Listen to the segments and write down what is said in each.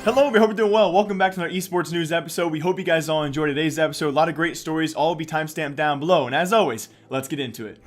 Hello, we hope you're doing well. Welcome back to another esports news episode. We hope you guys all enjoyed today's episode. A lot of great stories, all will be timestamped down below. And as always, let's get into it.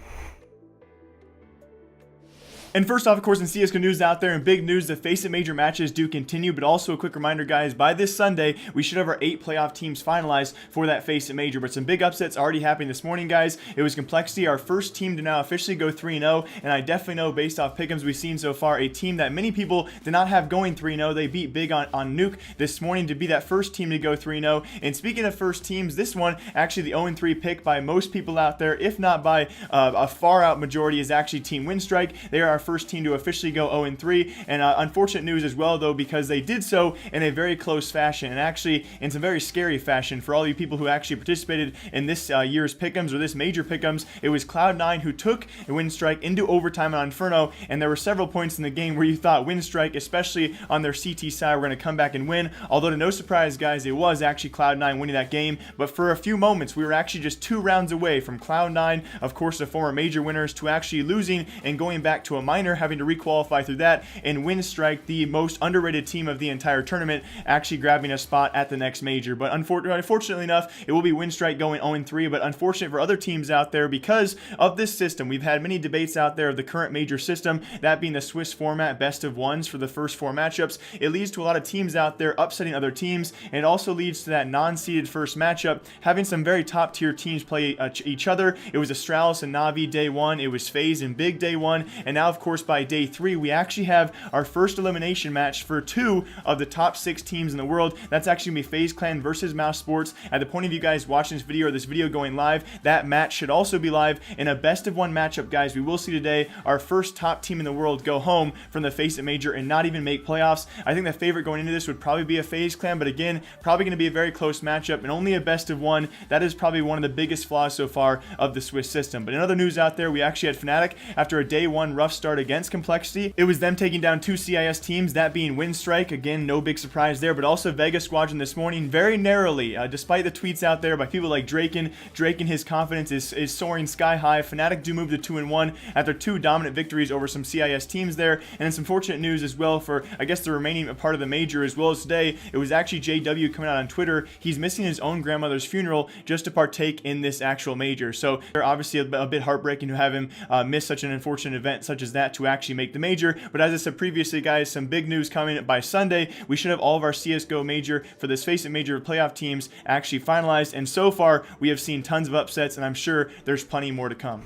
And first off, of course, in CSGO news out there, and big news, the Faceit Major matches do continue, but also a quick reminder, guys, by this Sunday, we should have our 8 playoff teams finalized for that Faceit Major, but some big upsets already happening this morning, guys. It was Complexity, our first team to now officially go 3-0, and I definitely know, based off pick'ems we've seen so far, a team that many people did not have going 3-0. They beat big on Nuke this morning to be that first team to go 3-0, and speaking of first teams, this one, actually the 0-3 pick by most people out there, if not by a far out majority, is actually Team Winstrike. They are our first team to officially go 0-3, and unfortunate news as well, though, because they did so in a very close fashion, and actually in some very scary fashion for all you people who actually participated in this year's pick'ems, or this major pick'ems. It was Cloud9 who took Winstrike into overtime on Inferno, and there were several points in the game where you thought Winstrike, especially on their CT side, were going to come back and win, although to no surprise, guys, it was actually Cloud9 winning that game. But for a few moments, we were actually just 2 rounds away from Cloud9, of course the former major winners, to actually losing and going back to a minor, having to requalify through that, and Winstrike, the most underrated team of the entire tournament, actually grabbing a spot at the next major. But unfortunately enough, it will be Winstrike going 0-3, but unfortunate for other teams out there because of this system. We've had many debates out there of the current major system, that being the Swiss format, best of ones for the first 4 matchups. It leads to a lot of teams out there upsetting other teams, and it also leads to that non-seeded first matchup having some very top tier teams play each other. It was Astralis and Na'Vi day 1, it was FaZe and Big day 1, and now of course by day 3 we actually have our first elimination match for 2 of the top 6 teams in the world. That's actually going to be FaZe Clan versus Mouse Sports. At the point of you guys watching this video, or this video going live, that match should also be live in a best of 1 matchup, guys. We will see today our first top team in the world go home from the Faceit Major and not even make playoffs. I think the favorite going into this would probably be a FaZe Clan, but again, probably going to be a very close matchup and only a best of 1. That is probably one of the biggest flaws so far of the Swiss system. But in other news out there, we actually had Fnatic after a day 1 rough start against Complexity. It was them taking down 2 CIS teams, that being Winstrike, again, no big surprise there, but also Vega Squadron this morning, very narrowly, despite the tweets out there by people like Draken, his confidence is soaring sky high. Fnatic do move to 2-1 after 2 dominant victories over some CIS teams there, and then some fortunate news as well for, I guess, the remaining part of the major, as well as today, it was actually JW coming out on Twitter. He's missing his own grandmother's funeral just to partake in this actual major, so they're obviously a bit heartbreaking to have him miss such an unfortunate event such as that to actually make the major. But as I said previously, guys, some big news coming by Sunday. We should have all of our CSGO major for this Faceit Major playoff teams actually finalized, and so far we have seen tons of upsets, and I'm sure there's plenty more to come.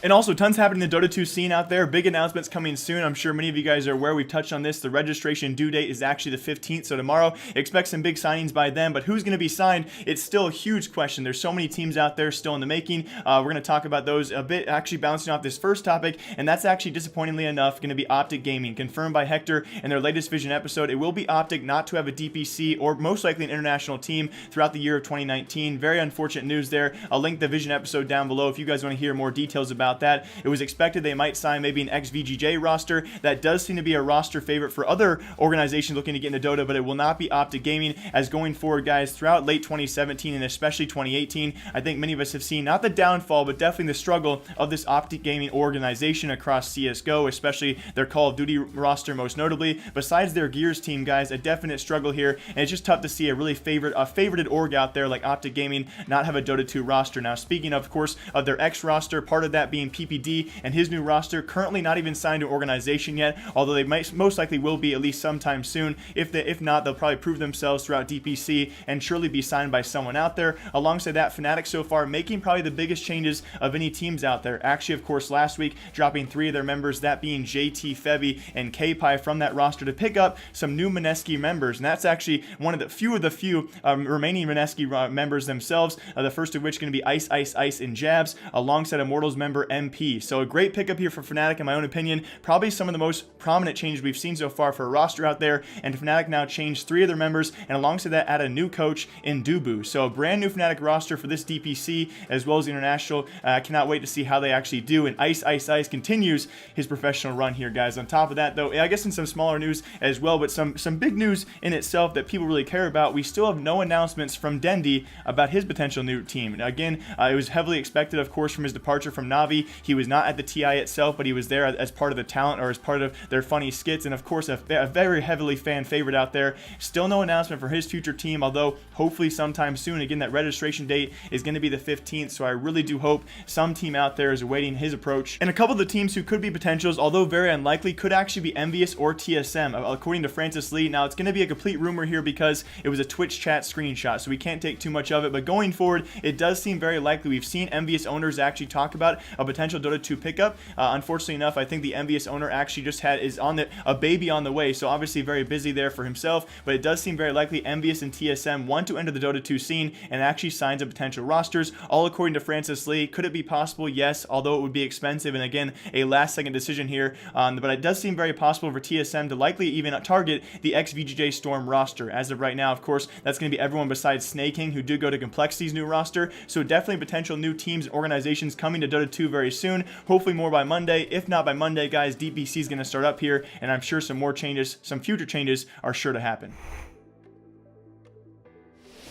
And also, tons happening in the Dota 2 scene out there. Big announcements coming soon. I'm sure many of you guys are aware. We've touched on this. The registration due date is actually the 15th, so tomorrow. Expect some big signings by then, but who's going to be signed? It's still a huge question. There's so many teams out there still in the making. We're going to talk about those a bit, actually bouncing off this first topic, and that's actually, disappointingly enough, going to be OpTic Gaming, confirmed by Hector in their latest Vision episode. It will be OpTic not to have a DPC or most likely an international team throughout the year of 2019. Very unfortunate news there. I'll link the Vision episode down below if you guys want to hear more details about that. It was expected they might sign maybe an ex-VGJ roster. That does seem to be a roster favorite for other organizations looking to get into Dota, but it will not be OpTic Gaming, as going forward, guys, throughout late 2017 and especially 2018, I think many of us have seen not the downfall, but definitely the struggle of this OpTic Gaming organization across CSGO, especially their Call of Duty roster most notably. Besides their Gears team, guys, a definite struggle here, and it's just tough to see a really favorited org out there like OpTic Gaming not have a Dota 2 roster. Now, speaking of course of their X roster, part of that being PPD and his new roster, currently not even signed to an organization yet, although they most likely will be at least sometime soon. If not, they'll probably prove themselves throughout DPC and surely be signed by someone out there. Alongside that, Fnatic so far making probably the biggest changes of any teams out there. Actually, of course, last week dropping 3 of their members, that being JT, Febby, and Kpi from that roster to pick up some new Mineski members, and that's actually one of the few remaining Mineski members themselves. The first of which going to be Ice, and Jabs, alongside Immortals member MP. So a great pickup here for Fnatic in my own opinion. Probably some of the most prominent changes we've seen so far for a roster out there, and Fnatic now changed 3 of their members, and alongside that add a new coach in Dubu. So a brand new Fnatic roster for this DPC as well as the International. I cannot wait to see how they actually do, and Ice continues his professional run here, guys. On top of that, though, I guess in some smaller news as well, but some big news in itself that people really care about, we still have no announcements from Dendi about his potential new team. Now, again, it was heavily expected, of course, from his departure from Na'Vi. He was not at the TI itself, but he was there as part of the talent or as part of their funny skits, and of course a very heavily fan favorite out there. Still no announcement for his future team, although hopefully sometime soon. Again, that registration date is going to be the 15th, so I really do hope some team out there is awaiting his approach. And a couple of the teams who could be potentials, although very unlikely, could actually be Envious or TSM, according to Francis Lee. Now, it's going to be a complete rumor here because it was a Twitch chat screenshot, so we can't take too much of it, but going forward, it does seem very likely. We've seen Envious owners actually talk about a potential Dota 2 pickup. Unfortunately enough, I think the Envious owner actually just is on a baby on the way, so obviously very busy there for himself, but it does seem very likely Envious and TSM want to enter the Dota 2 scene and actually signs up potential rosters, all according to Francis Lee. Could it be possible? Yes, although it would be expensive, and again, a last-second decision here, but it does seem very possible for TSM to likely even target the ex-VGJ Storm roster. As of right now, of course, that's going to be everyone besides Snake King, who did go to Complexity's new roster, so definitely potential new teams and organizations coming to Dota 2 very soon, hopefully more by Monday. If not by Monday, guys, DPC is going to start up here, and I'm sure some more changes, some future changes are sure to happen.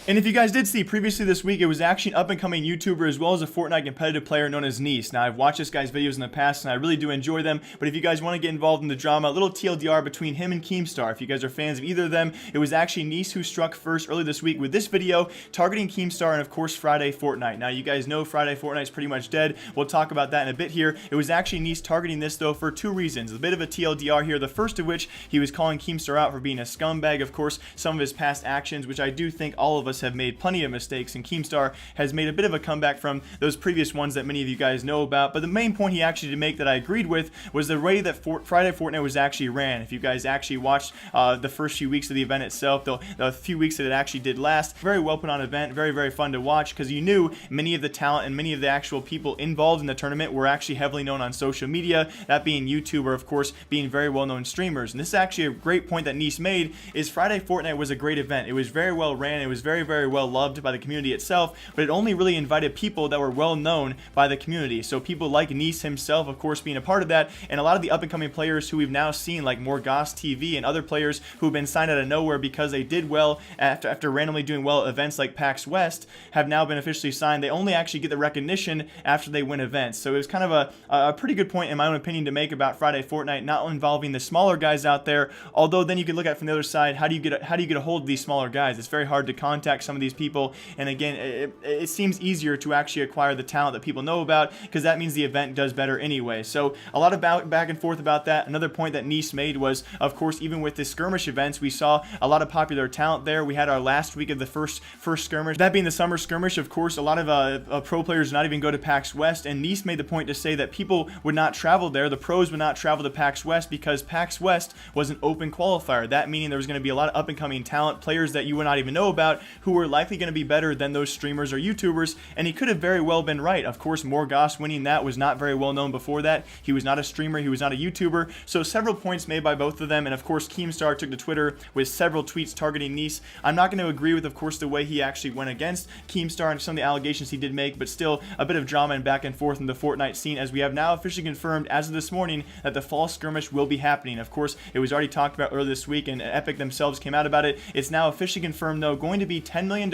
And if you guys did see previously this week, it was actually an up-and-coming YouTuber as well as a Fortnite competitive player known as Neace. Now, I've watched this guy's videos in the past, and I really do enjoy them, but if you guys want to get involved in the drama, a little TLDR between him and Keemstar. If you guys are fans of either of them, it was actually Neace who struck first early this week with this video, targeting Keemstar and, of course, Friday Fortnite. Now, you guys know Friday Fortnite is pretty much dead. We'll talk about that in a bit here. It was actually Neace targeting this, though, for 2 reasons. A bit of a TLDR here, the first of which, he was calling Keemstar out for being a scumbag. Of course, some of his past actions, which I do think all of us have made plenty of mistakes, and Keemstar has made a bit of a comeback from those previous ones that many of you guys know about. But the main point he actually did make that I agreed with was the way that Friday Fortnite was actually ran. If you guys actually watched the first few weeks of the event itself, the few weeks that it actually did last, very well put on event, very fun to watch, because you knew many of the talent and many of the actual people involved in the tournament were actually heavily known on social media, that being YouTube or of course being very well known streamers. And this is actually a great point that Neace made, is Friday Fortnite was a great event. It was very well ran, it was very well loved by the community itself, but it only really invited people that were well known by the community. So people like Neace himself, of course, being a part of that, and a lot of the up and coming players who we've now seen, like Morgas TV and other players who've been signed out of nowhere because they did well after randomly doing well at events like PAX West, have now been officially signed. They only actually get the recognition after they win events. So it was kind of a pretty good point in my own opinion to make about Friday Fortnite not involving the smaller guys out there. Although then you could look at it from the other side, how do you get a hold of these smaller guys? It's very hard to contact some of these people, and again, it seems easier to actually acquire the talent that people know about, because that means the event does better anyway. So a lot of back and forth about that. Another point that Neace made was, of course, even with the skirmish events, we saw a lot of popular talent there. We had our last week of the first skirmish, that being the summer skirmish. Of course, a lot of pro players not even go to PAX West, and Neace made the point to say that people would not travel there, the pros would not travel to PAX West, because PAX West was an open qualifier. That meaning there was going to be a lot of up and coming talent, players that you would not even know about, who were likely going to be better than those streamers or YouTubers, and he could have very well been right. Of course, Morgas winning that was not very well known before that. He was not a streamer, he was not a YouTuber, so several points made by both of them, and of course Keemstar took to Twitter with several tweets targeting Neace. I'm not going to agree with, of course, the way he actually went against Keemstar and some of the allegations he did make, but still a bit of drama and back and forth in the Fortnite scene, as we have now officially confirmed as of this morning that the Fall Skirmish will be happening. Of course, it was already talked about earlier this week, and Epic themselves came out about it. It's now officially confirmed, though, going to be $10 million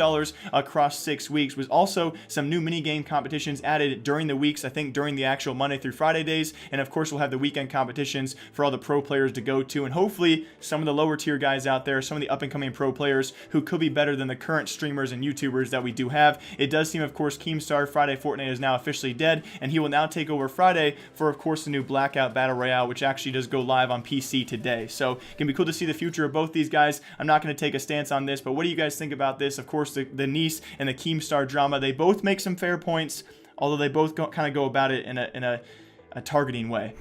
across 6 weeks, with also some new mini-game competitions added during the weeks, I think during the actual Monday through Friday days, and of course we'll have the weekend competitions for all the pro players to go to, and hopefully some of the lower tier guys out there, some of the up-and-coming pro players who could be better than the current streamers and YouTubers that we do have. It does seem, of course, Keemstar Friday Fortnite is now officially dead, and he will now take over Friday for, of course, the new Blackout Battle Royale, which actually does go live on PC today. So it can be cool to see the future of both these guys. I'm not going to take a stance on this, but what do you guys think about this? Of course, the Neace and the Keemstar drama, they both make some fair points, although they both kind of go about it in a targeting way.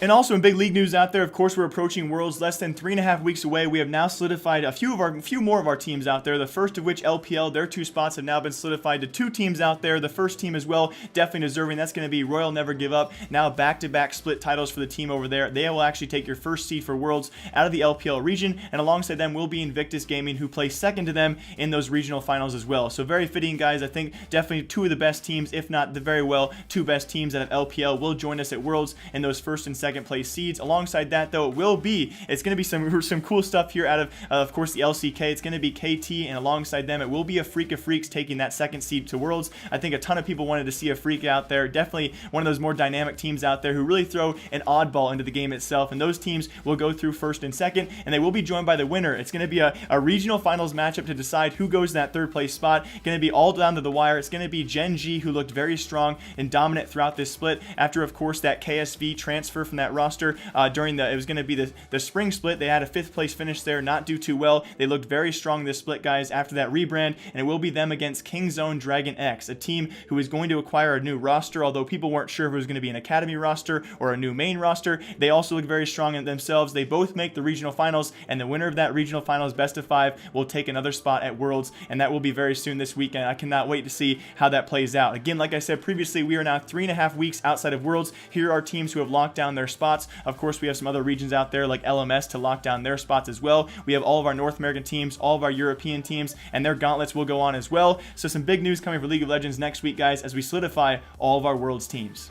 And also in big league news out there, of course, we're approaching Worlds, less than 3.5 weeks away. We have now solidified a few more of our teams out there. The first of which, LPL, their 2 spots have now been solidified to 2 teams out there. The first team as well, definitely deserving. That's going to be Royal Never Give Up. Now back-to-back split titles for the team over there. They will actually take your first seed for Worlds out of the LPL region, and alongside them will be Invictus Gaming, who play second to them in those regional finals as well. So very fitting, guys. I think definitely 2 of the best teams, if not the very well 2 best teams out of LPL, will join us at Worlds in those first and second place seeds. Alongside that, though, it's going to be some cool stuff here out of course, the LCK. It's going to be KT, and alongside them, it will be a Freak of Freaks taking that second seed to Worlds. I think a ton of people wanted to see a Freak out there. Definitely one of those more dynamic teams out there who really throw an oddball into the game itself, and those teams will go through first and second, and they will be joined by the winner. It's going to be a regional finals matchup to decide who goes in that third place spot. Going to be all down to the wire. It's going to be Gen G, who looked very strong and dominant throughout this split after, of course, that KSV transfer from that roster during it was going to be the spring split. They had a 5th place finish there, not do too well. They looked very strong this split, guys, after that rebrand, and it will be them against Kingzone Dragon X, a team who is going to acquire a new roster, although people weren't sure if it was going to be an academy roster or a new main roster. They also look very strong in themselves. They both make the regional finals, and the winner of that regional finals best of 5 will take another spot at Worlds, and that will be very soon this weekend. I cannot wait to see how that plays out. Again, like I said previously, we are now 3.5 weeks outside of Worlds. Here are teams who have locked down their spots. Of course, we have some other regions out there like LMS to lock down their spots as well. We have all of our North American teams, all of our European teams, and their gauntlets will go on as well. So some big news coming for League of Legends next week, guys, as we solidify all of our Worlds teams.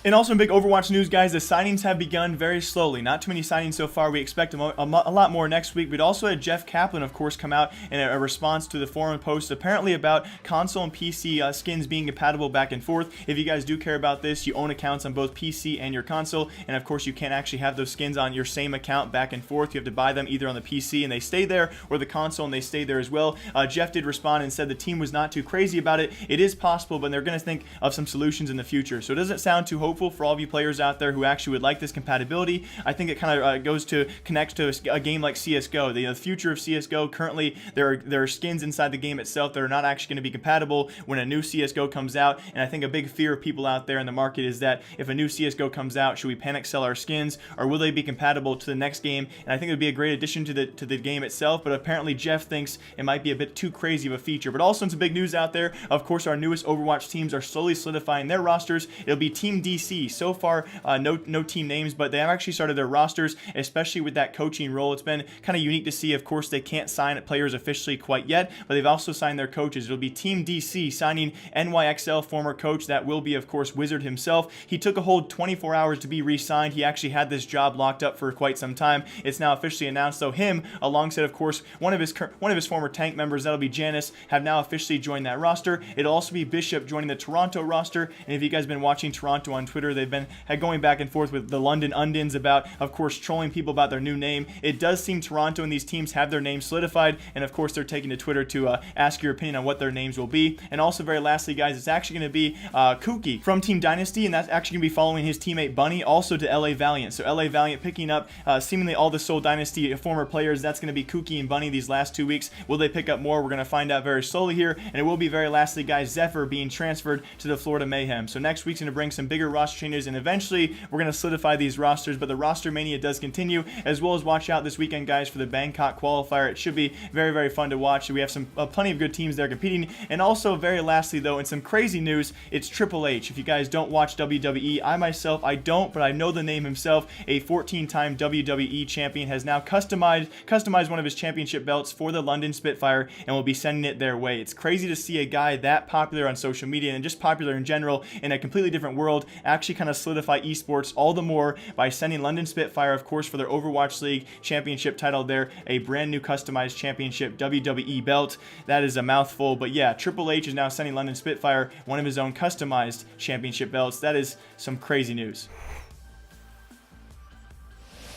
And also in big Overwatch news, guys, the signings have begun very slowly. Not too many signings so far. We expect a lot more next week. We'd also had Jeff Kaplan, of course, come out in a response to the forum post apparently about console and PC skins being compatible back and forth. If you guys do care about this, you own accounts on both PC and your console, and of course you can't actually have those skins on your same account back and forth. You have to buy them either on the PC and they stay there, or the console and they stay there as well. Jeff did respond and said the team was not too crazy about it. It is possible, but they're going to think of some solutions in the future. So it doesn't sound too hopeful for all of you players out there who actually would like this compatibility. I think it kind of connects to a game like CSGO. The future of CSGO, currently there are skins inside the game itself that are not actually going to be compatible when a new CSGO comes out, and I think a big fear of people out there in the market is that if a new CSGO comes out, should we panic sell our skins, or will they be compatible to the next game? And I think it would be a great addition to the game itself, but apparently Jeff thinks it might be a bit too crazy of a feature. But also some big news out there. Of course, our newest Overwatch teams are slowly solidifying their rosters. It'll be Team DC. So far, no team names, but they have actually started their rosters, especially with that coaching role. It's been kind of unique to see. Of course, they can't sign players officially quite yet, but they've also signed their coaches. It'll be Team DC signing NYXL former coach. That will be, of course, Wizard himself. He took a whole 24 hours to be re-signed. He actually had this job locked up for quite some time. It's now officially announced, though. Him, alongside, of course, one of his former tank members, that'll be Janice, have now officially joined that roster. It'll also be Bishop joining the Toronto roster. And if you guys have been watching Toronto on Twitter, they've been going back and forth with the London Undins about, of course, trolling people about their new name. It does seem Toronto and these teams have their names solidified, and of course they're taking to Twitter to ask your opinion on what their names will be. And also, very lastly, guys, it's actually going to be Kookie from Team Dynasty, and that's actually going to be following his teammate Bunny, also to LA Valiant. So LA Valiant picking up seemingly all the Seoul Dynasty former players. That's going to be Kookie and Bunny these last 2 weeks. Will they pick up more? We're going to find out very slowly here, and it will be very lastly, guys, Zephyr being transferred to the Florida Mayhem. So next week's going to bring some bigger roster changes, and eventually we're going to solidify these rosters, but the roster mania does continue, as well as watch out this weekend, guys, for the Bangkok qualifier. It should be very, very fun to watch. We have some plenty of good teams there competing. And also, very lastly, though, in some crazy news, it's Triple H. If you guys don't watch WWE, I don't, but I know the name himself. A 14-time WWE champion has now customized one of his championship belts for the London Spitfire and will be sending it their way. It's crazy to see a guy that popular on social media and just popular in general in a completely different world actually kind of solidify esports all the more by sending London Spitfire, of course, for their Overwatch League championship title there, a brand new customized championship WWE belt. That is a mouthful, but yeah, Triple H is now sending London Spitfire one of his own customized championship belts. That is some crazy news.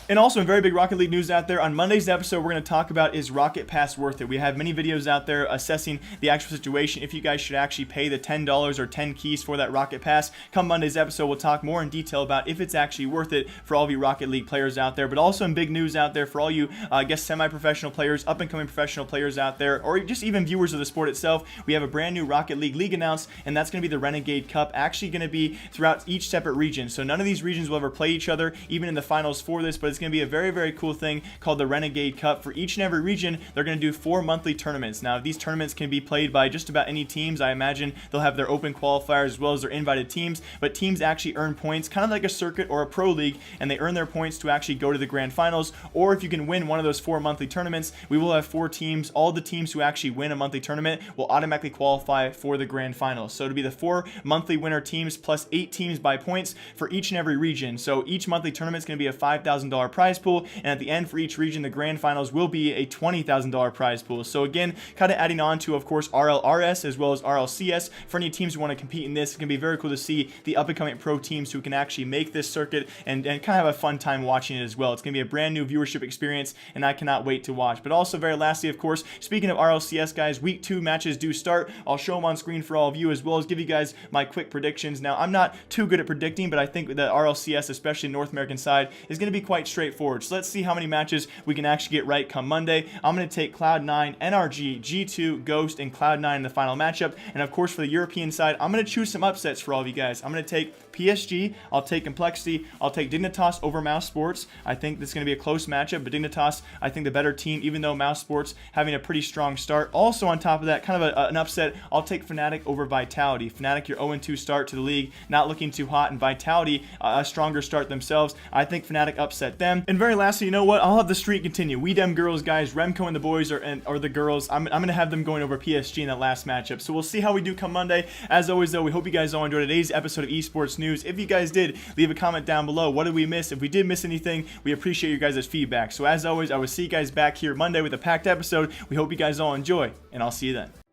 And also in very big Rocket League news out there, on Monday's episode, we're going to talk about, is Rocket Pass worth it? We have many videos out there assessing the actual situation, if you guys should actually pay the $10 or 10 keys for that Rocket Pass. Come Monday's episode, we'll talk more in detail about if it's actually worth it for all of you Rocket League players out there, but also in big news out there for all you, I guess, semi-professional players, up-and-coming professional players out there, or just even viewers of the sport itself. We have a brand new Rocket League announced, and that's going to be the Renegade Cup, actually going to be throughout each separate region. So none of these regions will ever play each other, even in the finals for this, but it's going to be a very, very cool thing called the Renegade Cup. For each and every region, they're going to do 4 monthly tournaments. Now, these tournaments can be played by just about any teams. I imagine they'll have their open qualifiers as well as their invited teams, but teams actually earn points, kind of like a circuit or a pro league, and they earn their points to actually go to the grand finals. Or if you can win one of those 4 monthly tournaments, we will have 4 teams. All the teams who actually win a monthly tournament will automatically qualify for the grand finals. So it'll be the 4 monthly winner teams plus 8 teams by points for each and every region. So each monthly tournament is going to be a $5,000 prize pool, and at the end for each region, the grand finals will be a $20,000 prize pool. So again, kind of adding on to, of course, RLRS as well as RLCS. For any teams who want to compete in this, it's going to be very cool to see the up-and-coming pro teams who can actually make this circuit and kind of have a fun time watching it as well. It's going to be a brand new viewership experience, and I cannot wait to watch. But also, very lastly, of course, speaking of RLCS, guys, week 2 matches do start. I'll show them on screen for all of you, as well as give you guys my quick predictions. Now, I'm not too good at predicting, but I think the RLCS, especially North American side, is going to be quite straightforward. So let's see how many matches we can actually get right come Monday. I'm going to take Cloud9, NRG, G2, Ghost, and Cloud9 in the final matchup. And of course, for the European side, I'm going to choose some upsets for all of you guys. I'm going to take PSG, I'll take Complexity, I'll take Dignitas over Mouse Sports. I think this is going to be a close matchup, but Dignitas, I think the better team, even though Mouse Sports having a pretty strong start. Also on top of that, kind of an upset, I'll take Fnatic over Vitality. Fnatic, your 0-2 start to the league, not looking too hot, and Vitality, a stronger start themselves. I think Fnatic upset them. And very lastly, you know what? I'll have the streak continue. We dem girls, guys. Remco and the boys are the girls. I'm going to have them going over PSG in that last matchup. So we'll see how we do come Monday. As always, though, we hope you guys all enjoyed today's episode of Esports News. If you guys did, leave a comment down below. What did we miss? If we did miss anything, we appreciate your guys' feedback. So as always, I will see you guys back here Monday with a packed episode. We hope you guys all enjoy, and I'll see you then.